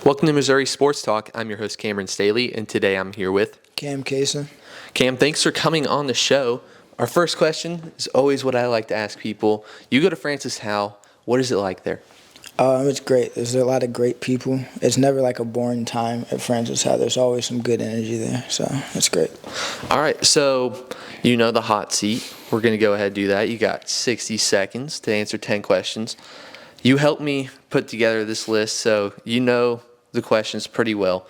Welcome to Missouri Sports Talk. I'm your host, Cameron Staley, and today I'm here with Cason. Cam. Thanks for coming on the show. Our first question is always what I like to ask people. You go to Francis Howell. What is it like there? It's great. There's a lot of great people. It's never like a boring time at Francis Howell. There's always some good energy there, so it's great. All right, so you know the hot seat. We're going to go ahead and do that. You got 60 seconds to answer 10 questions. You helped me put together this list, so you know the questions pretty well.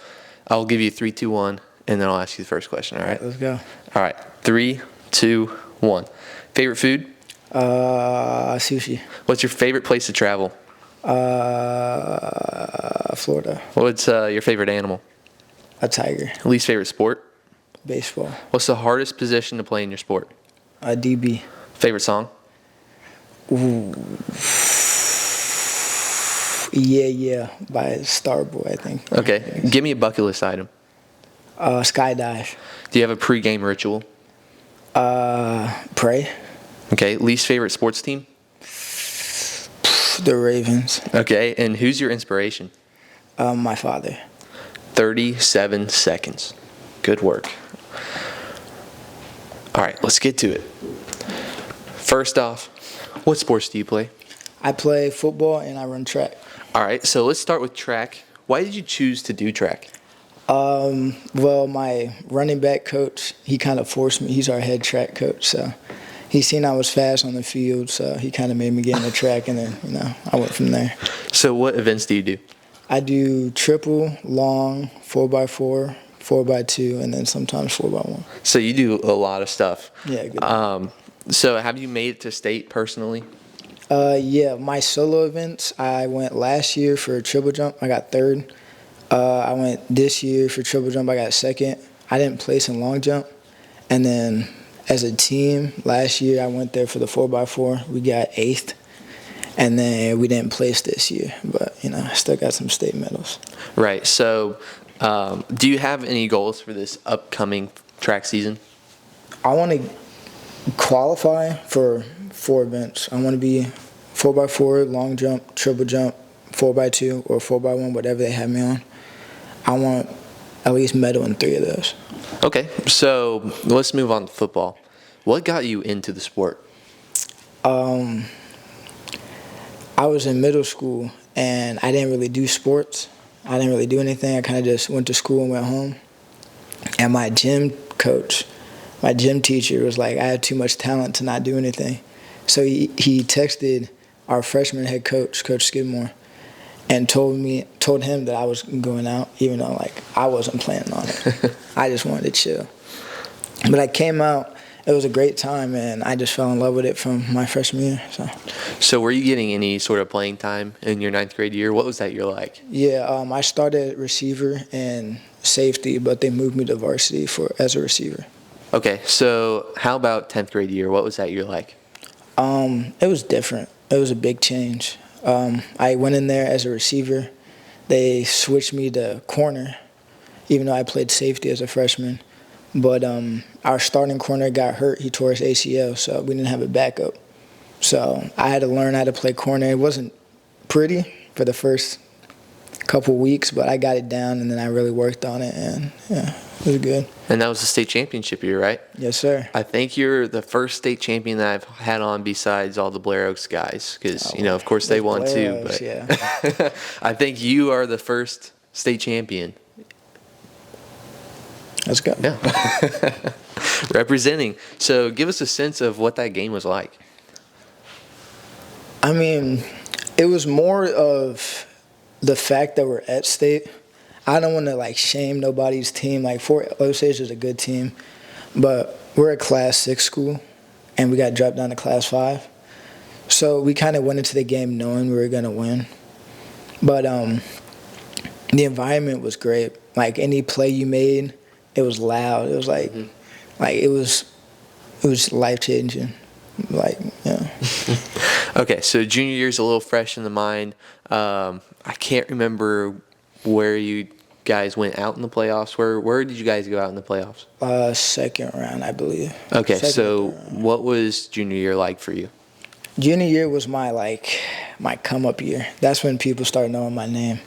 I'll give you 3, 2, 1, and then I'll ask you the first question, all right? Let's go. All right, 3, 2, 1. Favorite food? Sushi. What's your favorite place to travel? Florida. What's your favorite animal? A tiger. Least favorite sport? Baseball. What's the hardest position to play in your sport? A DB. Favorite song? Ooh. Yeah, by Starboy, I think. Okay, give me a bucket list item. Skydive. Do you have a pregame ritual? Pray. Okay, least favorite sports team? The Ravens. Okay, and who's your inspiration? My father. 37 seconds. Good work. All right, let's get to it. First off, what sports do you play? I play football and I run track. All right, so let's start with track. Why did you choose to do track? Well, my running back coach, he kind of forced me. He's our head track coach, so he seen I was fast on the field, so he kind of made me get in the track, and then, I went from there. So what events do you do? I do triple, long, 4x4, 4x2, and then sometimes 4x1. So you do a lot of stuff. Yeah, good. So have you made it to state personally? Yeah, my solo events, I went last year for triple jump. I got third. I went this year for triple jump. I got second. I didn't place in long jump. And then as a team, last year I went there for the 4x4. We got eighth. And then we didn't place this year. But, I still got some state medals. Right. So do you have any goals for this upcoming track season? I want to qualify for 4 events. I want to be 4x4, long jump, triple jump, 4x2, or 4x1, whatever they have me on. I want at least medal in 3 of those. Okay, so let's move on to football. What got you into the sport? I was in middle school, and I didn't really do sports. I didn't really do anything. I kind of just went to school and went home. And my gym coach, my gym teacher was like, I had too much talent to not do anything. So he texted our freshman head coach, Coach Skidmore, and told him that I was going out, even though I wasn't planning on it. I just wanted to chill. But I came out. It was a great time, and I just fell in love with it from my freshman year. So were you getting any sort of playing time in your 9th grade year? What was that year like? Yeah, I started receiver and safety, but they moved me to varsity as a receiver. Okay, so how about 10th grade year? What was that year like? It was different. It was a big change. I went in there as a receiver. They switched me to corner, even though I played safety as a freshman. But our starting corner got hurt. He tore his ACL, so we didn't have a backup. So I had to learn how to play corner. It wasn't pretty for the first couple weeks, but I got it down, and then I really worked on it, and it was good. And that was the state championship year, right? Yes, sir. I think you're the first state champion that I've had on besides all the Blair Oaks guys because, of course they won too. But yeah. I think you are the first state champion. Let's go. Yeah. Representing. So give us a sense of what that game was like. I mean, it was more of the fact that we're at state. I don't want to shame nobody's team. Fort Osage is a good team, but we're a Class 6 school, and we got dropped down to Class 5. So we kind of went into the game knowing we were going to win. But the environment was great. Any play you made, it was loud. It was it was life-changing. Okay, so junior year's a little fresh in the mind. I can't remember where you guys went out in the playoffs. Where did you guys go out in the playoffs? Second round, I believe. Okay, so what was junior year like for you? Junior year was my come up year. That's when people started knowing my name.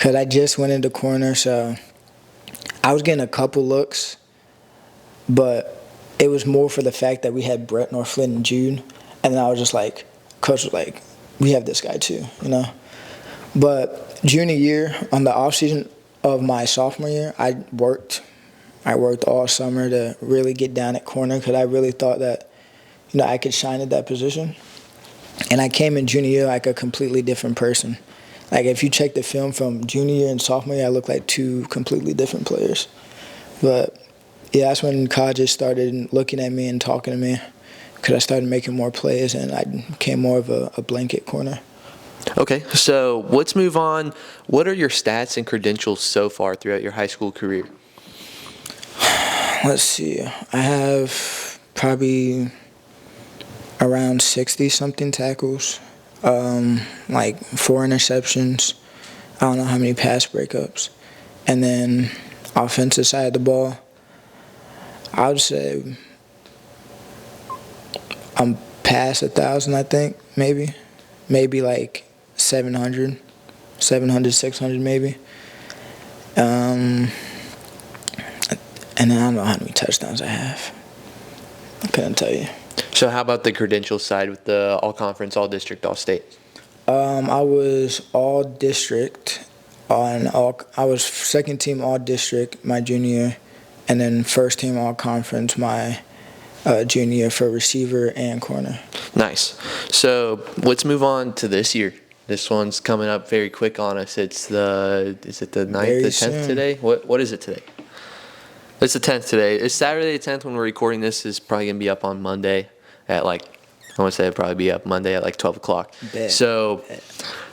because I just went into corner, so I was getting a couple looks, but it was more for the fact that we had Brett Norflin and Jude, and then I was just like, coach was like, we have this guy too, you know. But junior year, on the off season of my sophomore year, I worked all summer to really get down at corner because I really thought that, you know, I could shine at that position. And I came in junior year like a completely different person. Like if you check the film from junior year and sophomore year, I look like two completely different players. But yeah, that's when colleges started looking at me and talking to me because I started making more plays and I became more of a blanket corner. Okay, so let's move on. What are your stats and credentials so far throughout your high school career? Let's see. I have probably around 60-something tackles, like 4 interceptions. I don't know how many pass breakups. And then offensive side of the ball, I would say I'm past 1,000, I think, maybe. Maybe like 700, 600 maybe. And then I don't know how many touchdowns I have. I couldn't tell you. So how about the credential side with the all-conference, all-district, all-state? I was all-district I was second team all-district my junior year, and then first team all-conference my junior year for receiver and corner. Nice. So let's move on to this year. This one's coming up very quick on us. Is it the 9th, Very the 10th soon. today? What is it today? It's the 10th today. It's Saturday the 10th when we're recording this. Is probably going to be up on Monday at I want to say it'll probably be up Monday at 12 o'clock. Bet. So,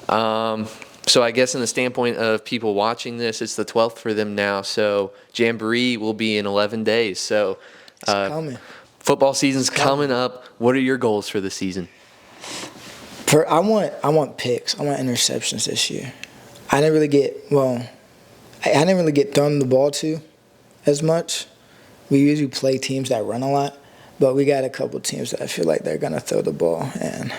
so I guess in the standpoint of people watching this, it's the 12th for them now. So Jamboree will be in 11 days. So It's coming. football season's coming up. What are your goals for the season? I want picks. I want interceptions this year. I didn't really get thrown the ball to as much. We usually play teams that run a lot, but we got a couple teams that I feel like they're gonna throw the ball, and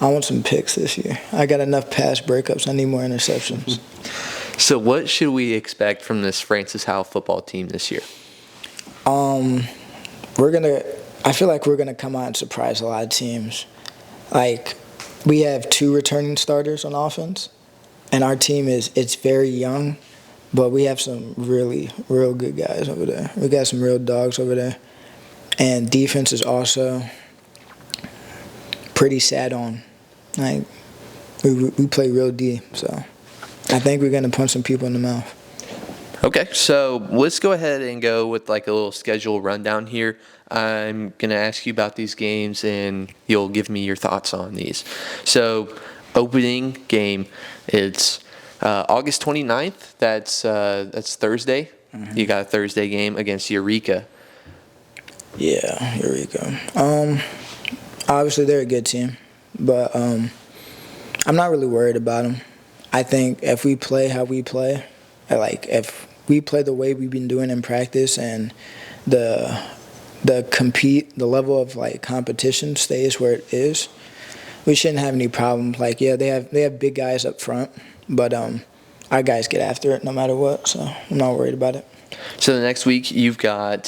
I want some picks this year. I got enough pass breakups. I need more interceptions. So what should we expect from this Francis Howell football team this year? I feel like we're gonna come out and surprise a lot of teams. Like, we have 2 returning starters on offense, and our team it's very young, but we have some really real good guys over there. We got some real dogs over there, and defense is also pretty sad on. Like, we play real D, so I think we're gonna punch some people in the mouth. Okay, so let's go ahead and go with a little schedule rundown here. I'm going to ask you about these games, and you'll give me your thoughts on these. So, opening game, it's August 29th. That's Thursday. Mm-hmm. You got a Thursday game against Eureka. Yeah, Eureka. Obviously, they're a good team, but I'm not really worried about them. I think if we play how we play, if we play the way we've been doing in practice and the level of competition stays where it is, we shouldn't have any problems. They have big guys up front, but our guys get after it no matter what, so I'm not worried about it. So the next week you've got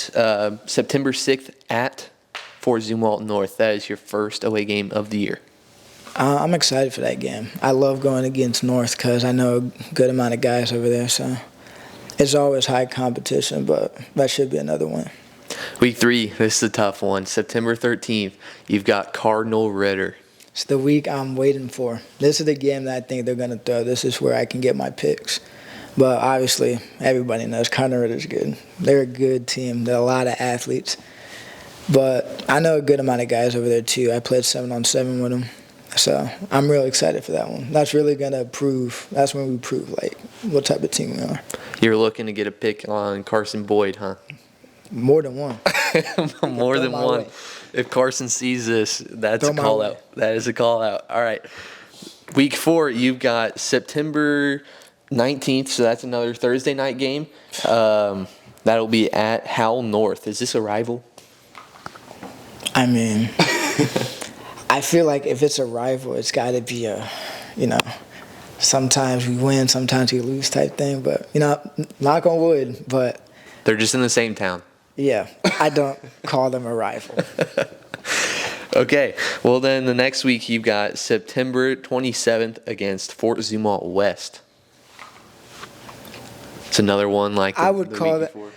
September 6th at Fort Zumwalt North. That is your first away game of the year. I'm excited for that game. I love going against North because I know a good amount of guys over there, so it's always high competition, but that should be another one. Week 3, this is a tough one. September 13th, you've got Cardinal Ritter. It's the week I'm waiting for. This is the game that I think they're going to throw. This is where I can get my picks. But obviously, everybody knows Cardinal Ritter's good. They're a good team. They're a lot of athletes. But I know a good amount of guys over there, too. I played 7-on-7 with them. So I'm really excited for that one. That's really going to prove – that's when we prove, what type of team we are. You're looking to get a pick on Carson Boyd, huh? More than one. More than one. Way. If Carson sees this, that's Throw a call out. That is a call out. All right. Week 4, you've got September 19th, so that's another Thursday night game. That'll be at Howell North. Is this a rival? I mean – I feel like if it's a rival, it's got to be sometimes we win, sometimes we lose type thing. But, knock on wood. But, They're just in the same town. yeah, I don't call them a rival. Okay, well then the next week you've got September 27th against Fort Zumwalt West. It's another one like I would the call week it. before.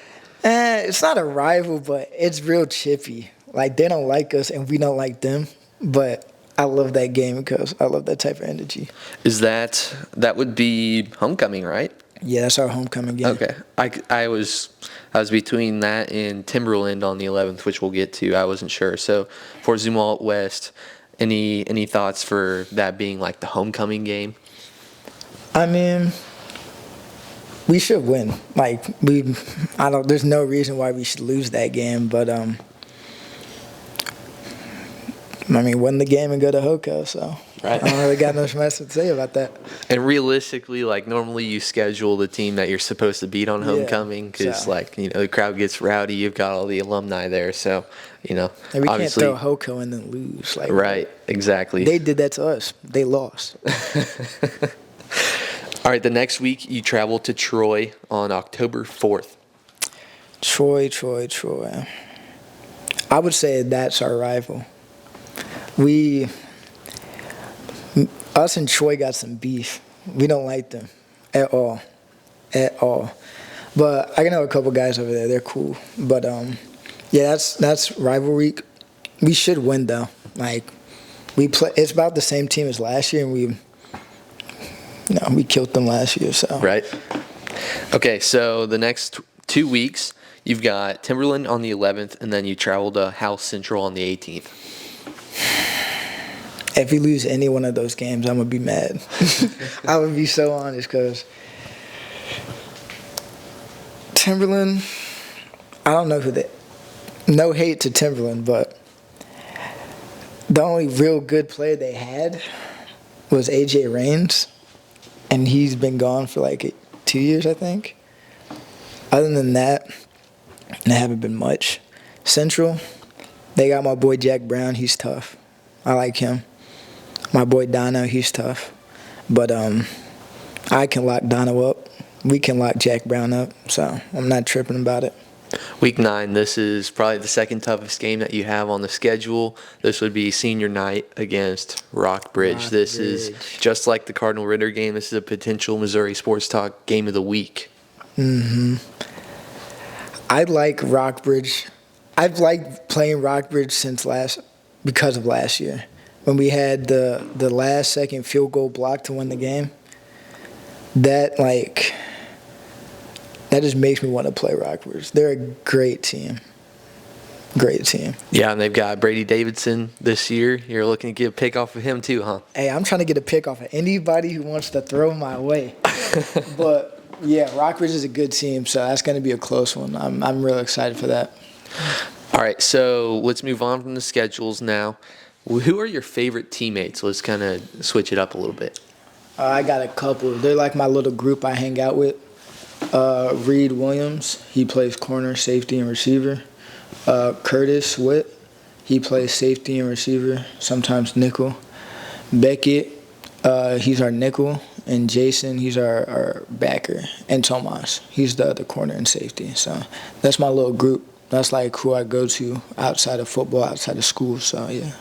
It's not a rival, but it's real chippy. Like, they don't like us and we don't like them. But I love that game because I love that type of energy. Is that would be homecoming, right? Yeah, that's our homecoming game. Okay, I was between that and Timberland on the 11th, which we'll get to. I wasn't sure. So for Zumwalt West, any thoughts for that being like the homecoming game? I mean, we should win. Like, there's no reason why we should lose that game, but win the game and go to Hoco, so Right. I don't really got much to say about that. And realistically, like normally you schedule the team that you're supposed to beat on homecoming because, so- the crowd gets rowdy. You've got all the alumni there, so And we can't obviously, throw Hoco and then lose. Like, right? Exactly. They did that to us. They lost. All right, the next week you travel to Troy on October 4th. Troy. I would say that's our rival. Us and Troy got some beef. We don't like them at all. But I know a couple guys over there. They're cool. But yeah, that's rivalry. We should win though. Like, we play. It's about the same team as last year, and we killed them last year. So Right. Okay, so the next 2 weeks you've got Timberland on the 11th, and then you travel to Howell Central on the 18th. if we lose any one of those games, I'm gonna be mad. I would be so honest because Timberland. I don't know who they. No hate to Timberland, but the only real good player they had was AJ Rains, and he's been gone for like 2 years, I think. Other than that, there haven't been much. Central, they got my boy Jack Brown. He's tough. I like him. My boy Dono, he's tough. But I can lock Dono up. We can lock Jack Brown up, so I'm not tripping about it. Week 9, this is probably the second toughest game that you have on the schedule. This would be senior night against Rockbridge. This is just like the Cardinal Ritter game. This is a potential Missouri Sports Talk game of the week. I like Rockbridge. I've liked playing Rockbridge because of last year when we had the last second field goal block to win the game. That just makes me want to play Rockbridge. They're a great team. Great team. Yeah, and they've got Brady Davidson this year. You're looking to get a pick off of him too, huh? Hey, I'm trying to get a pick off of anybody who wants to throw my way. But yeah, Rockbridge is a good team, so that's going to be a close one. I'm real excited for that. All right, so let's move on from the schedules now. Who are your favorite teammates? Let's kind of switch it up a little bit. I got a couple. They're like my little group I hang out with. Reed Williams, he plays corner, safety, and receiver. Curtis Witt, he plays safety and receiver, sometimes nickel. Beckett, he's our nickel. And Jason, he's our backer. And Tomas, he's the other corner and safety. So that's my little group. That's like who I go to outside of football, outside of school. So, yeah.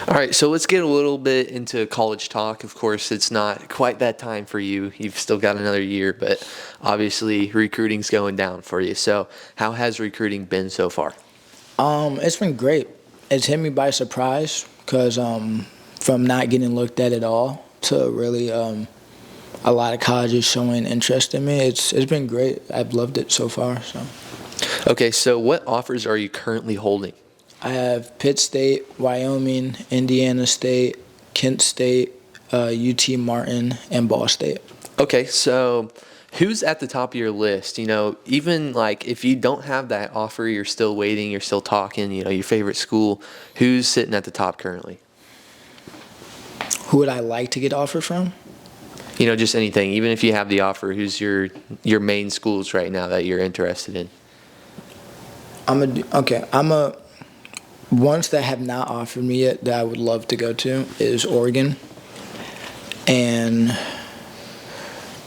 All right, so let's get a little bit into college talk. Of course, it's not quite that time for you. You've still got another year, but obviously recruiting's going down for you. So how has recruiting been so far? It's been great. It's hit me by surprise because from not getting looked at all to really a lot of colleges showing interest in me, it's been great. I've loved it so far. So. Okay, so what offers are you currently holding? I have Pitt State, Wyoming, Indiana State, Kent State, UT Martin, and Ball State. Okay, so who's at the top of your list? Even like if you don't have that offer, you're still waiting, you're still talking, your favorite school, who's sitting at the top currently? Who would I like to get offered from? Just anything. Even if you have the offer, who's your main schools right now that you're interested in? Ones that have not offered me yet that I would love to go to is Oregon. and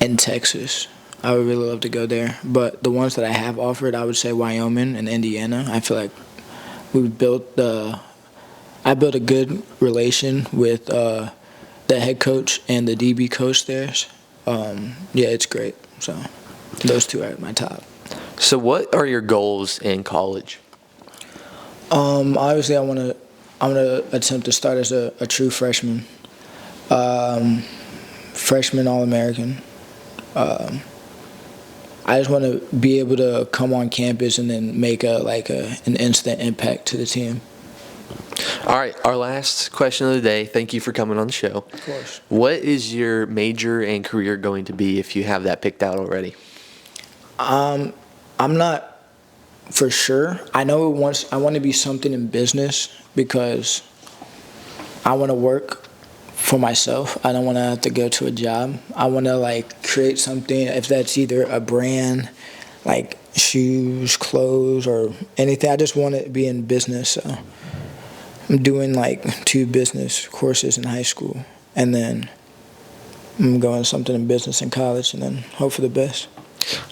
in Texas. I would really love to go there. But the ones that I have offered, I would say Wyoming and Indiana. I feel like I built a good relation with the head coach and the DB coach there. Yeah, it's great. So those two are at my top. So what are your goals in college? Obviously, I'm gonna attempt to start as a true freshman, freshman All-American. I just want to be able to come on campus and then make an instant impact to the team. All right, our last question of the day. Thank you for coming on the show. Of course. What is your major and career going to be if you have that picked out already? I'm not for sure. I know I want to be something in business because I want to work for myself. I don't want to have to go to a job. I want to create something, if that's either a brand, like shoes, clothes, or anything. I just want to be in business. So I'm doing 2 business courses in high school, and then I'm going something in business in college, and then hope for the best.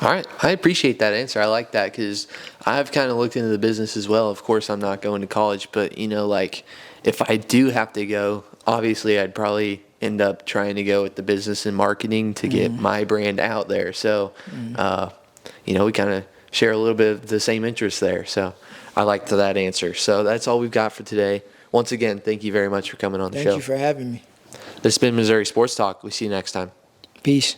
All right, I appreciate that answer. I like that because I've kind of looked into the business as well. Of course, I'm not going to college, but if I do have to go, obviously I'd probably end up trying to go with the business and marketing to get my brand out there. So, we kind of share a little bit of the same interests there. So I liked that answer. So that's all we've got for today. Once again, thank you very much for coming on the show. Thank you for having me. This has been Missouri Sports Talk. We'll see you next time. Peace.